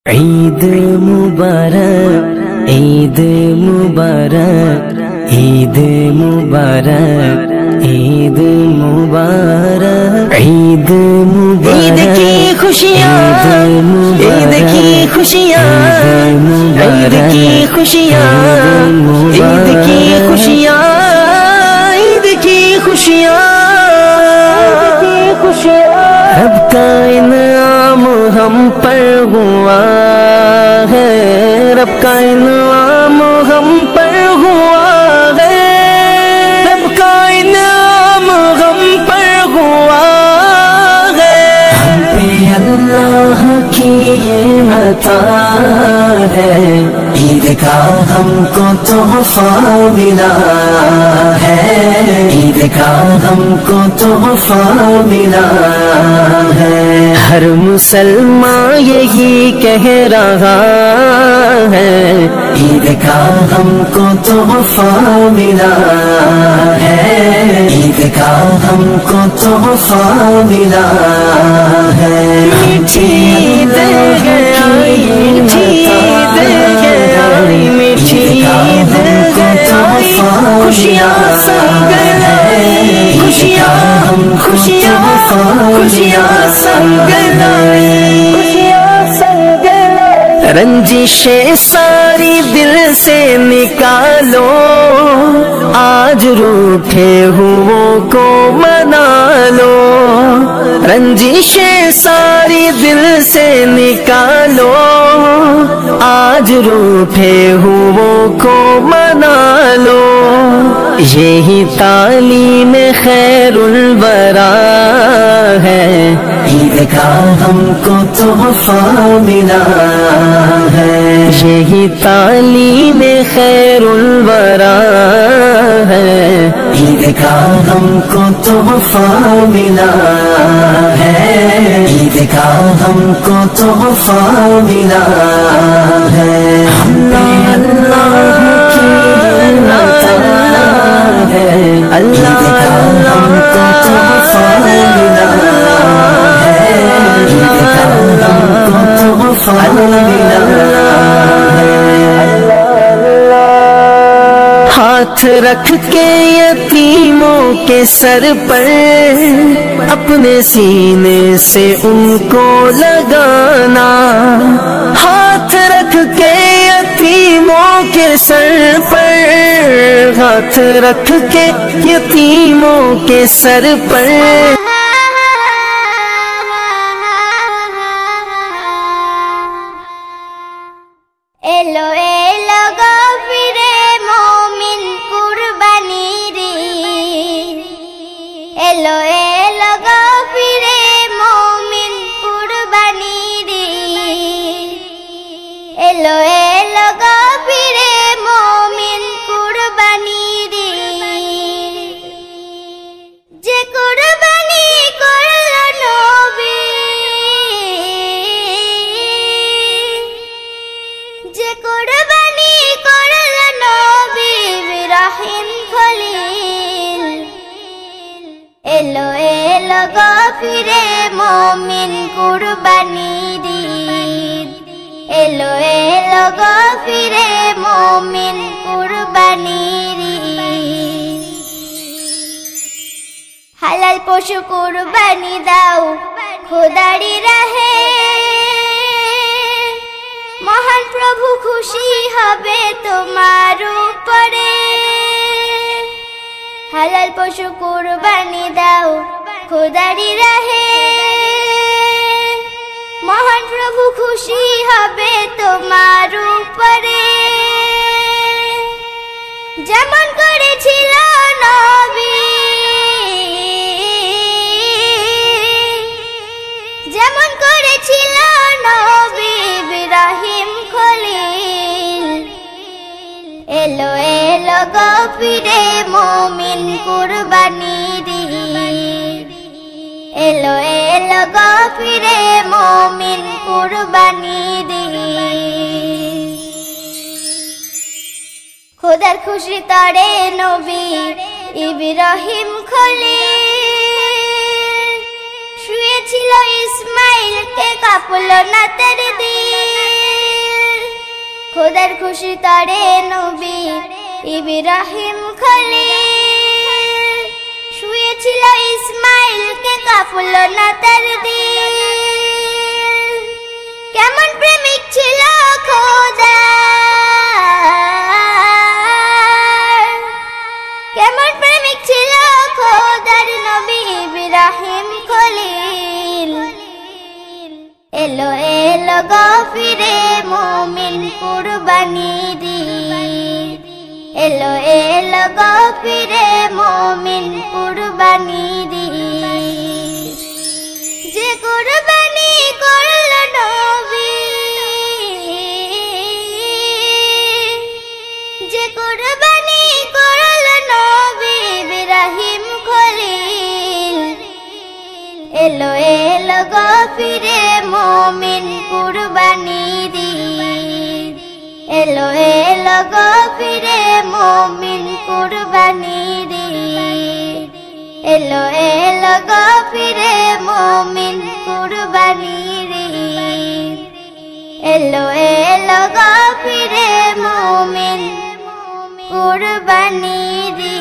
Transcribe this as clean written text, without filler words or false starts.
ঈদ মুবারক, ঈদ মুবারক, ঈদ মুবারক, ঈদ মুবারক, ঈদ মুবারক। ঈদ की खुशियाँ, ঈদ की खुशियाँ, ঈद की खुशियाँ, ঈद की खुशियाँ, ঈद की खुशियाँ। रब का इनाम हम पर हुआ है, रब का इनाम हम पर हुआ है, रब का इनाम हम पर हुआ है। हम पे अल्लाह की ये अता है, ईद का हमको तोहफा मिला है, ईद का हमको तोहफा मिला है। हर मुसलमान यही कह रहा है, ईद का हमको तोहफा मिला है, ईद का हमको तोहफा मिला है। मीठी ईद है आई, मीठी ईद है आई, मीठी ईद है आई, खुशियाँ संग लाई, खुशियाँ खुशियाँ खुशियाँ संग लाई, खुशियाँ संग लाई। रंजिशें सारी दिल से निकालो, आज रूठे हुओं को मना लो। रंजिशें सारी दिल से निकालो, आज रूठे हुओं को मना लो। यही तालीम खैरुल वरा है, ईद का हमको तोहफा मिला है। यही तालीम खैरुल वरा है, ईद का हमको तोहफा मिला है, ईद का हमको तोहफा मिला है। अल्लाह की अल्लाह का हमको तोहफा मिला है, ईद का हमको तोहफा मिला है। हाथ रख के यतीमों के सर पर अपने सीने से उनको लगाना, हाथ रख के यतीमों के सर पर, हाथ रख के यतीमों के सर पर। एलो एलो गफिरे मोमिन कुर्बानी रे, एलो एलो गफिरे मोमिन कुर्बानी रे, एलो एलो गफिरे मोमिन कुर्बानी रे। जे कुर्बानी करलो नबी, যে কুরবানি করল নবী ইব্রাহিম খলিল। এলো এলো গফিরে মুমিন কুরবানির ঈদ, এলো এলো গফিরে মুমিন কুরবানির ঈদ। হালাল পশু কুরবানি দাও খোদারি রাহে, মহান প্রভু খুশি হবে তোমার উপরে। হালাল পশু কুরবানি দাও খোদারি রাহে, মহান প্রভু খুশি হবে তোমার উপরে। যেমন করেছিল নবী, যেমন করেছিল নবী ইব্রাহিম খলিল। এলো এলো গফিরে মুমিন কুরবানির ঈদ, এলো এলো গফিরে মুমিন কুরবানির ঈদ। খোদার খুশি তরে নবী ইব্রাহিম খলিল, শুয়েছিল ইসমাইল কে কাঁপলো না তার দিল। খোদার খুশি তরে নবী ইব্রাহিম খলিল শুয়েছিল ইসমাইলকে কাঁপল না তার দিল কেমন প্রেমিক ছিল খোদা কেমন প্রেমিক ছিল খোদার নবী ইব্রাহিম খলিল এলো এলো গফিরে মুমিন কুরবানি দি এলো এলো গফিরে মুমিন কুরবানি দি যে কুরবানি করল নবী যে কুরবানি করল নবী ইব্রাহিম খলিল এলো এলো গফিরে মুমিন কুরবানি দি এলো এলো গফিরে মুমিন কুরবানি দি এলো এলো গফিরে মুমিন কুরবানি দি এলো এলো গফিরে মুমিন কুরবানি দি